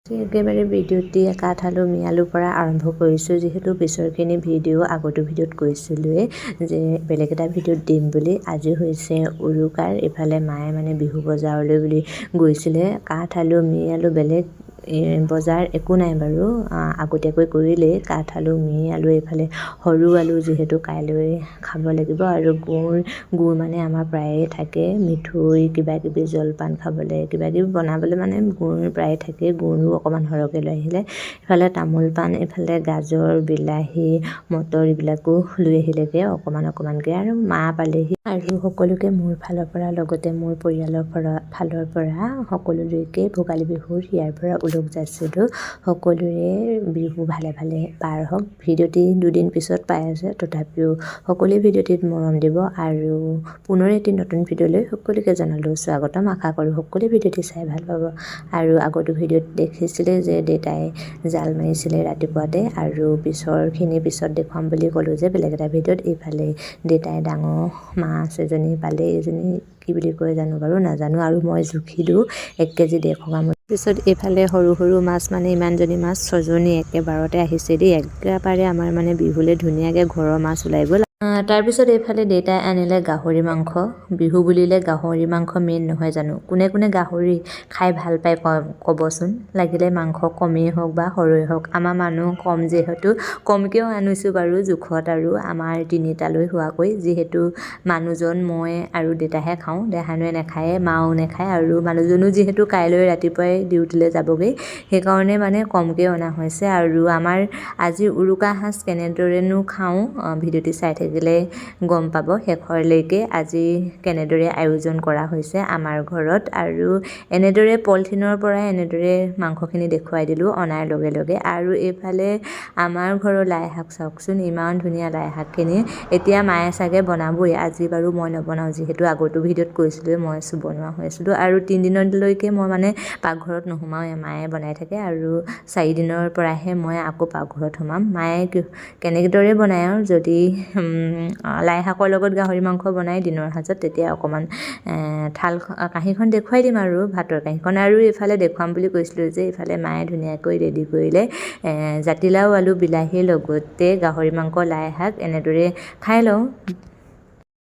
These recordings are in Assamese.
একেবাৰে ভিডিঅ'টি কাঠ আলু মিয়ালুৰ পৰা আৰম্ভ কৰিছোঁ, যিহেতু পিছৰখিনি ভিডিঅ' আগতো ভিডিঅ'ত কৈছিলোঁৱে যে বেলেগ এটা ভিডিঅ'ত দিম বুলি। আজি হৈছে উৰুকাৰ, এইফালে মায়ে মানে বিহু বজাৰলৈ বুলি গৈছিলে। কাঠ আলু মিয়ালু বেলেগ বজাৰ একো নাই বাৰু, আগতীয়াকৈ কৰিলেই। কাঠ আলু মিয়ালু, এইফালে সৰু আলু যিহেতু কাইলৈ খাব লাগিব, আৰু গুৰ মানে আমাৰ প্ৰায়ে থাকে, মিঠৈ কিবাকিবি জলপান খাবলৈ কিবাকিবি বনাবলৈ মানে গুৰ প্ৰায়ে থাকে। গুৰো অকণমান সৰহকৈ লৈ আহিলে। ইফালে তামোল পাণ, এইফালে গাজৰ বিলাহী মটৰ এইবিলাকো লৈ আহিলেগৈ অকণমানকৈ, আৰু মা পালেহি। আৰু সকলোকে মোৰ ফালৰ পৰা, লগতে মোৰ পৰিয়ালৰ ফালৰ পৰা সকলোলৈকে ভোগালী বিহুৰ ইয়াৰ পৰা ওলগ যাইছিলোঁ। সকলোৰে বিহু ভালে ভালে পাৰ হওক। ভিডিঅ'টি দুদিন পিছত পাই আছে, তথাপিও সকলোৱে ভিডিঅ'টিত মৰম দিব। আৰু পুনৰ এটি নতুন ভিডিঅ'লৈ সকলোকে জনালোঁ স্বাগতম। আশা কৰোঁ সকলোৱে ভিডিঅ'টি চাই ভাল পাব। আৰু আগতো ভিডিঅ'ত দেখিছিলে যে দেউতাই জাল মাৰিছিলে ৰাতিপুৱাতে, আৰু পিছৰখিনি পিছত দেখুৱাম বুলি ক'লোঁ যে বেলেগ এটা ভিডিঅ'ত। এইফালে দেউতাই ডাঙৰ মাছ এজনী পালে, এইজনী কি বুলি কয় জানো বাৰু, নাজানো। আৰু মই জুখিলোঁ 1 কেজি 150 গ্ৰাম। পিছত এইফালে সৰু সৰু মাছ মানে ইমানজনী মাছ 6জনী একেবাৰতে আহিছে দেই। একেবাৰে আমাৰ মানে বিহুলৈ ধুনীয়াকৈ ঘৰৰ মাছ ওলাই গ'ল। তাৰপিছত এইফালে দেউতাই আনিলে গাহৰি মাংস। বিহু বুলিলে গাহৰি মাংস মেইন নহয় জানো? কোনে কোনে গাহৰি খাই ভাল পায় ক'বচোন। লাগিলে মাংস কমেই হওক বা সৰহেই হওক, আমাৰ মানুহ কম যিহেতু কমকৈও আনিছোঁ বাৰু জোখত, আৰু আমাৰ 3টালৈ হোৱাকৈ। যিহেতু মানুহজন মই আৰু দেউতাহে খাওঁ, দেহানুৱে নাখায়, মাও নাখায়, আৰু মানুহজনো যিহেতু কাইলৈ ৰাতিপুৱাই ডিউটিলৈ যাবগৈ, সেইকাৰণে মানে কমকৈ অনা হৈছে। আৰু আমাৰ আজি উৰুকা সাজ কেনেদৰেনো খাওঁ ভিডিঅ'টি চাই থাকিলে গম পাব শেষৰলৈকে, আজি কেনেদৰে আয়োজন কৰা হৈছে আমাৰ ঘৰত। আৰু এনেদৰে পলিথিনৰ পৰা এনেদৰে মাংসখিনি দেখুৱাই দিলোঁ অনাৰ লগে লগে। আৰু এইফালে আমাৰ ঘৰৰ লাই শাক চাওকচোন, ইমান ধুনীয়া লাই শাকখিনি। এতিয়া মায়ে চাগে বনাবই, আজি বাৰু মই নবনাওঁ, যিহেতু আগতো ভিডিঅ'ত কৈছিলোঁ মই বনোৱা হৈ আছিলোঁ। আৰু 3 দিনলৈকে মই মানে পাকঘৰত নোসোমাওঁৱে, মায়ে বনাই থাকে। আৰু 4 দিনৰ পৰাহে মই আকৌ পাকঘৰত সোমাম। মায়ে কেনেদৰে বনায় আৰু, যদি লাই শাকৰ লগত গাহৰি মাংস বনাই দিনৰ সাজত, তেতিয়া অকণমান কাঁহীখন দেখুৱাই দিম, আৰু ভাতৰ কাঁহীখন। আৰু এইফালে দেখুৱাম বুলি কৈছিলোঁ যে এইফালে মায়ে ধুনীয়াকৈ ৰেডি কৰিলে জাতিলাও আলু বিলাহীৰ লগতে গাহৰি মাংস লাই শাক। এনেদৰে খাই লওঁ।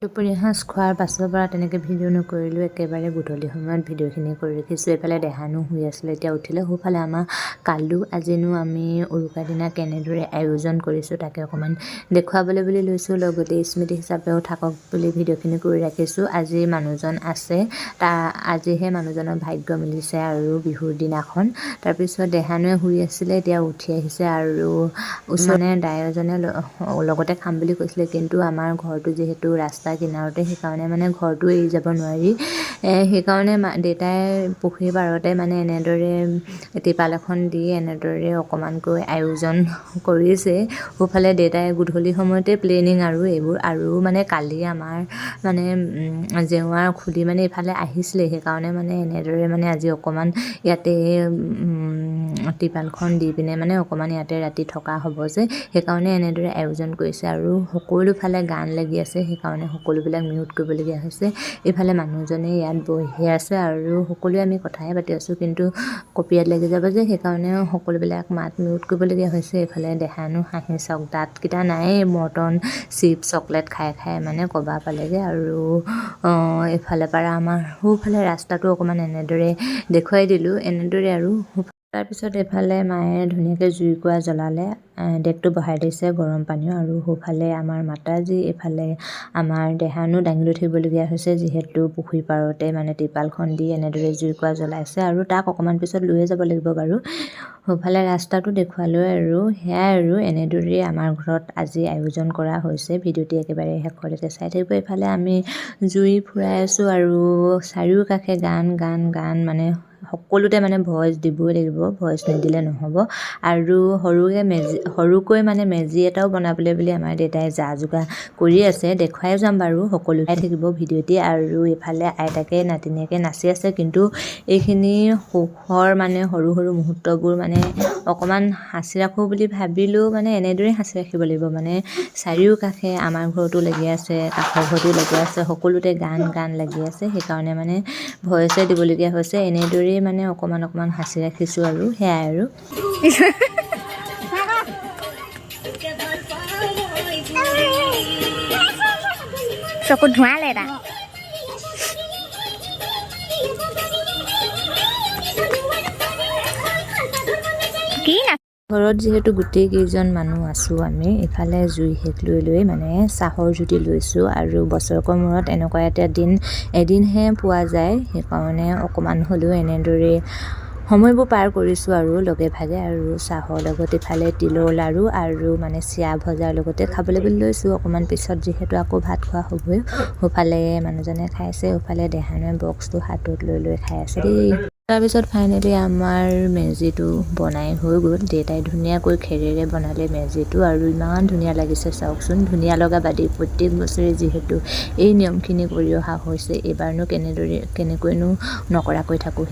দুপৰীয়া সাজ খোৱাৰ পাছৰ পৰা তেনেকৈ ভিডিঅ' নকৰিলোঁ, একেবাৰে গধূলি সময়ত ভিডিঅ'খিনি কৰি ৰাখিছোঁ। এইফালে দেহানো শুই আছিলে, এতিয়া উঠিলে। সোঁফালে আমাৰ কালু। আজিনো আমি উৰুকাৰ দিনা কেনেদৰে আয়োজন কৰিছোঁ তাকে অকণমান দেখুৱাবলৈ বুলি লৈছোঁ, লগতে স্মৃতি হিচাপেও থাকক বুলি ভিডিঅ'খিনি কৰি ৰাখিছোঁ। আজি মানুহজন আছে, আজিহে মানুহজনৰ ভাগ্য মিলিছে আৰু বিহুৰ দিনাখন। তাৰপিছত দেহানুৱে শুই আছিলে, এতিয়া উঠি আহিছে। আৰু ওচৰতে দাইজনে লগতে খাম বুলি কৈছিলে, কিন্তু আমাৰ ঘৰটো যিহেতু ৰাস্তা কিনাৰতে, সেইকাৰণে মানে ঘৰটো এৰি যাব নোৱাৰি। সেইকাৰণে দেউতাই পুখুৰী পাৰতে মানে এনেদৰে টিপাল এখন দি এনেদৰে অকণমানকৈ আয়োজন কৰিছে। সোঁফালে দেউতাই গধূলি সময়তে প্লেনিং আৰু এইবোৰ। আৰু মানে কালি আমাৰ মানে জেওৱাৰ খুলি মানে ইফালে আহিছিলে, সেইকাৰণে মানে এনেদৰে মানে আজি অকণমান ইয়াতে টিপালখন দি পিনে মানে অকণমান ইয়াতে ৰাতি থকা হ'ব যে, সেইকাৰণে এনেদৰে আয়োজন কৰিছে। আৰু সকলোফালে গান লাগি আছে, সেইকাৰণে সকলোবিলাক মিউট কৰিবলগীয়া হৈছে। এইফালে মানুহজনে ইয়াত বহি আছে, আৰু সকলোৱে আমি কথাহে পাতি আছোঁ, কিন্তু কপিয়াত লাগি যাব যে, সেইকাৰণে সকলোবিলাক মাত মিউট কৰিবলগীয়া হৈছে। এইফালে দেহানো হাঁহি চাওক, দাঁতকেইটা নাই, মৰ্টন চিপছ চকলেট খাই খাই মানে কবা পালেগৈ। আৰু এইফালে পৰা আমাৰ সোঁফালে ৰাস্তাটো অকণমান এনেদৰে দেখুৱাই দিলোঁ, এনেদৰে আৰু। তাৰপিছত এইফালে মায়ে ধুনীয়াকৈ জুইকুৰা জ্বলালে, ডেকটো বহাই দিছে গৰম পানীও। আৰু সোঁফালে আমাৰ মাতাজী, এইফালে আমাৰ দেহানো দাঙি লৈ থাকিবলগীয়া হৈছে, যিহেতু পুখুৰী পাৰতে মানে টিপালখন দি এনেদৰে জুইকুৰা জ্বলাইছে, আৰু তাক অকণমান পিছত লৈয়ে যাব লাগিব বাৰু। সোঁফালে ৰাস্তাটো দেখুৱালোঁ, আৰু সেয়াই আৰু এনেদৰেই আমাৰ ঘৰত আজি আয়োজন কৰা হৈছে। ভিডিঅ'টি একেবাৰে শেষলৈকে চাই থাকিব। এইফালে আমি জুই ফুৰাই আছোঁ, আৰু চাৰিওকাষে গান গান গান, মানে সকলোতে মানে ভইচ দিবই লাগিব, ভইচ নিদিলে নহ'ব। আৰু সৰুকৈ মানে মেজি এটাও বনাবলৈ বুলি আমাৰ দেউতাই যা যোগাৰ কৰি আছে। দেখুৱাই যাম বাৰু, সকলো থাকিব ভিডিঅ'টি। আৰু এইফালে আইতাকে নাতিনীয়েকে নাচি আছে, কিন্তু এইখিনি সুখৰ মানে সৰু সৰু মুহূৰ্তবোৰ মানে অকণমান সাঁচি ৰাখোঁ বুলি ভাবিলেও মানে এনেদৰেই সাঁচি ৰাখিব লাগিব। মানে চাৰিওকাষে আমাৰ ঘৰতো লাগি আছে, কাষৰ ঘৰতো লাগি আছে, সকলোতে গান লাগি আছে। সেইকাৰণে মানে ভইচে দিবলগীয়া হৈছে। এনেদৰেই মানে অকণমান সাঁচি ৰাখিছোঁ আৰু সেয়াই আৰু চকুত ধোঁৱালে এটা কি না ঘৰত যিহেতু গোটেই কেইজন মানুহ আছোঁ আমি, ইফালে জুই শেষ লৈ মানে চাহৰ জুতি লৈছোঁ। আৰু বছৰেকৰ মূৰত এনেকুৱা এটা দিন এদিনহে পোৱা যায়, সেইকাৰণে অকণমান হ'লেও এনেদৰে সময়বোৰ পাৰ কৰিছোঁ আৰু লগে ভাগে। আৰু চাহৰ লগত ইফালে তিলৰ লাড়ু আৰু মানে চিৰা ভজাৰ লগতে খাবলৈ বুলি লৈছোঁ। অকণমান পিছত যিহেতু আকৌ ভাত খোৱা হ'বই। সোফালে মানুহজনে খাইছে, সোফালে দেহানুৱে বক্সটো হাতত লৈ খাই আছে দেই। তাৰপিছত ফাইনেলি আমাৰ মেজিটো বনাই হৈ গ'ল। দেউতাই ধুনীয়াকৈ খেৰেৰে বনালে মেজিটো, আৰু ইমান ধুনীয়া লাগিছে চাওকচোন। ধুনীয়া লগা বাদে প্ৰত্যেক বছৰে যিহেতু এই নিয়মখিনি কৰি অহা হৈছে, এইবাৰনো কেনেকৈনো নকৰাকৈ থাকোঁ।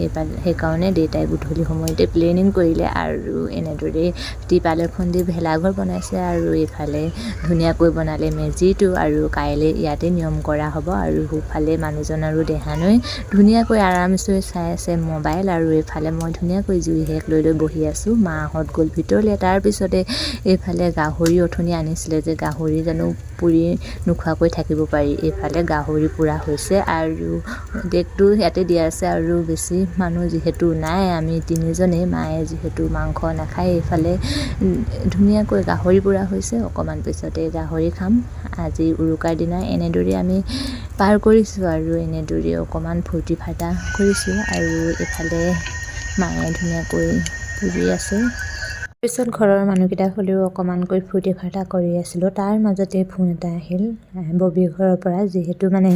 সেইকাৰণে দেউতাই গধূলি সময়তে প্লেনিং কৰিলে আৰু এনেদৰে টিপাল এখন দি ভেলাঘৰ বনাইছে। আৰু এইফালে ধুনীয়াকৈ বনালে মেজিটো, আৰু কাইলৈ ইয়াতে নিয়ম কৰা হ'ব। আৰু সোফালে মানুহজন আৰু দেহানুৱে ধুনীয়াকৈ আৰামছে চাই আছে মোবাইল, আৰু এইফালে মই ধুনীয়াকৈ জুই শেষ লৈ বহি আছোঁ। মাহঁত গ'ল ভিতৰলৈ। তাৰপিছতে এইফালে গাহৰি অথনি আনিছিলে যে, গাহৰি জানো পুৰি নোখোৱাকৈ থাকিব পাৰি। এইফালে গাহৰি পোৰা হৈছে আৰু ডেকটো ইয়াতে দিয়া আছে। আৰু বেছি মানুহ যিহেতু নাই, আমি তিনিজনেই, মায়ে যিহেতু মাংস নাখায়। এইফালে ধুনীয়াকৈ গাহৰি পোৰা হৈছে। অকণমান পিছতে গাহৰি খাম। আজি উৰুকাৰ দিনা এনেদৰে আমি পাৰ কৰিছোঁ, আৰু এনেদৰে অকণমান ফূৰ্তি ফাৰ্তা কৰিছোঁ। আৰু এইফালে মায়ে ধুনীয়াকৈ পুৰি আছে। পিছত ঘৰৰ মানুহকেইটা হ'লেও অকণমানকৈ ফূৰ্তি ফাৰ্তা কৰি আছিলোঁ। তাৰ মাজতে ফোন এটা আহিল ববী ঘৰৰ পৰা। যিহেতু মানে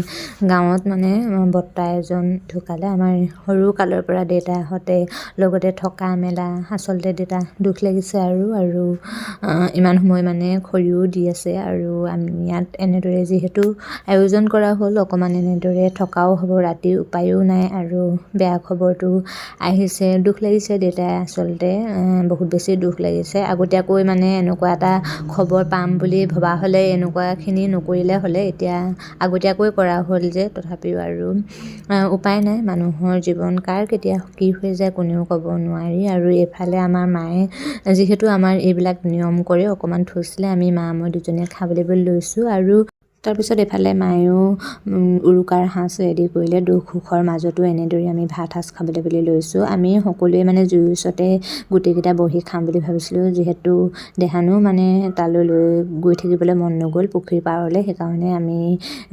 গাঁৱত মানে বৰ্তা এজন ঢুকালে। আমাৰ সৰু কালৰ পৰা দেউতাহঁতে লগতে থকা মেলা, আচলতে দেউতা দুখ লাগিছে আৰু ইমান সময় মানে খৰিও দি আছে। আৰু আমি ইয়াত এনেদৰে যিহেতু আয়োজন কৰা হ'ল, অকণমান এনেদৰে থকাও হ'ব। ৰাতি উপায়ো নাই, আৰু বেয়া খবৰটো আহিছে। দুখ লাগিছে দেউতাই, আচলতে বহুত বেছি দুখ লাগিছে। আগতীয়াকৈ মানে এনেকুৱা এটা খবৰ পাম বুলি ভবা হ'লে এনেকুৱাখিনি নকৰিলে হ'লে। এতিয়া আগতীয়াকৈ কৰা হ'ল যে, তথাপিও আৰু উপায় নাই। মানুহৰ জীৱন কাৰ কেতিয়া কি হৈ যায় কোনেও ক'ব নোৱাৰি। আৰু এইফালে আমাৰ মায়ে যিহেতু আমাৰ এইবিলাক নিয়ম কৰে, অকণমান থৈছিলে। আমি মা মই দুজনীয়ে খাবলৈ বুলি লৈছোঁ। আৰু তাৰপিছত এইফালে মায়েও উৰুকাৰ সাজ ৰেডি কৰিলে। দুখ সুখৰ মাজতো এনেদৰে আমি ভাত সাজ খাবলৈ বুলি লৈছোঁ। আমি সকলোৱে মানে জুইৰ ওচৰতে গোটেইকেইটা বহি খাম বুলি ভাবিছিলোঁ। যিহেতু দেহানো মানে তালৈ গৈ থাকিবলৈ মন নগ'ল পুখুৰী পাৰলৈ। সেইকাৰণে আমি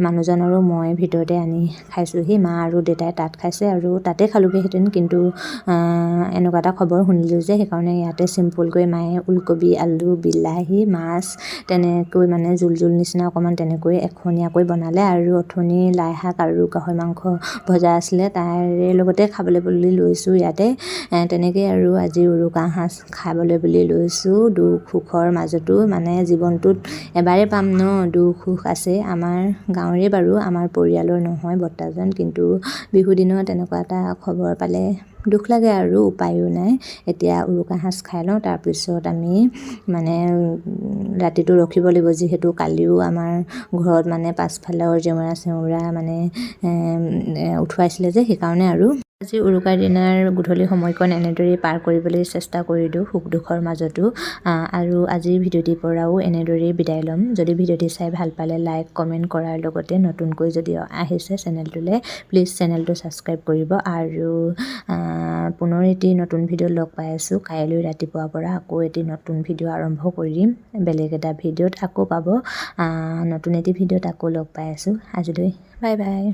মানুহজন আৰু মই ভিতৰতে আনি খাইছোঁহি। মা আৰু দেউতাই তাত খাইছে, আৰু তাতে খালোঁগৈহেঁতেন, কিন্তু এনেকুৱা এটা খবৰ শুনিলোঁ যে, সেইকাৰণে ইয়াতে চিম্পুলকৈ মায়ে ওলকবি, আলু, বিলাহী, মাছ তেনেকৈ মানে জোল নিচিনা অকণমান তেনেকৈ এখনীয়াকৈ বনালে। আৰু অথনি লাই শাক আৰু গাহৰি মাংস ভজা আছিলে, তাৰে লগতে খাবলৈ বুলি লৈছোঁ ইয়াতে। তেনেকৈ আৰু আজি উৰুকা সাজ খাবলৈ বুলি লৈছোঁ। দুখ সুখৰ মাজতো মানে জীৱনটোত এবাৰেই পাম ন, দুখ সুখ আছে। আমাৰ গাঁৱৰে বাৰু, আমাৰ পৰিয়ালৰ নহয় বৰ্তাজন, কিন্তু বিহু দিনত এনেকুৱা এটা খবৰ পালে দুখ লাগে, আৰু উপায়ো নাই। এতিয়া উৰুকা সাজ খাই লওঁ, তাৰপিছত আমি মানে ৰাতিটো ৰখিব লাগিব। যিহেতু কালিও আমাৰ ঘৰত মানে পাছফালৰ জেওৰা মানে উঠুৱাইছিলে যে, সেইকাৰণে আৰু আজি উৰুকাৰ দিনাৰ গধূলি সময়কণ এনেদৰেই পাৰ কৰিবলৈ চেষ্টা কৰিলোঁ, সুখ দুখৰ মাজতো। আৰু আজিৰ ভিডিঅ'টিৰ পৰাও এনেদৰেই বিদায় ল'ম। যদি ভিডিঅ'টি চাই ভাল পালে লাইক কমেণ্ট কৰাৰ লগতে নতুনকৈ যদি আহিছে চেনেলটোলৈ, প্লিজ চেনেলটো ছাবস্ক্ৰাইব কৰিব। আৰু পুনৰ এটি নতুন ভিডিঅ' লগ পাই আছোঁ। কাইলৈ ৰাতিপুৱাৰ পৰা আকৌ এটি নতুন ভিডিঅ' আৰম্ভ কৰিম। বেলেগ এটা ভিডিঅ'ত আকৌ পাব, নতুন এটি ভিডিঅ'ত আকৌ লগ পাই আছোঁ। আজিলৈ বাই বাই।